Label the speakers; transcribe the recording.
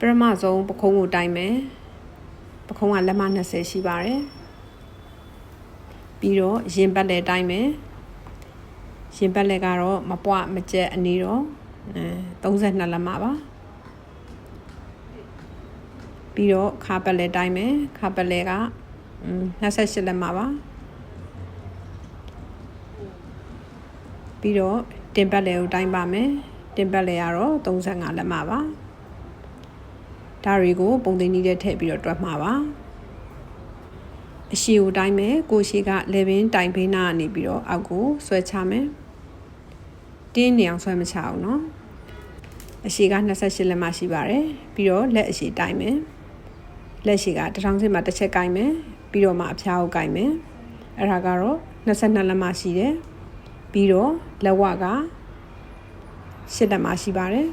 Speaker 1: ပရမဆုံးပခုံးကိုတိုင်းမယ်ပခုံးကလက်မ20ရှိပါတယ်ပြီးတော့ရင်ပတ်လည်းတိုင်းမယ်ရင်ပတ်လည်းကတော့မပွမကျက်အနေတော့32လက်မပါပြီးတော့ခါပတ်လည်းတိုင်းမယ်ခါပတ်လည်းက28လက်မပါပြီးတော့တင်ပတ်လည်းကိုတိုင်းပါမယ်တင်ပတ်လည်းကတော့35လက်မပါဒါတွေကိုပုံသင်နည်းနဲ့ထည့်ပြီးတော့တွက်မှာပါအရှိကိုတိုင်းမယ်ကိုရှိက11တိုင်ဘေးနာကနေပြီးတော့အောက်ကိုဆွဲချမယ်တင်းနေအောင်ဆွဲမချအောင်เนาะအရှိက28လက်မရှိပါတယ်ပြီးတော့လက်အရှိတိုင်းမယ်လက်ရှိက1000စစ်မှာတစ်ချက်ကိုင်းမယ်ပြီးတော့မှအဖျားကိုကိုင်းမယ်အဲ့ဒါကတော့22လက်မရှိတယ်ပြီးတော့လက်ဝက8လက်မရှိပါတယ်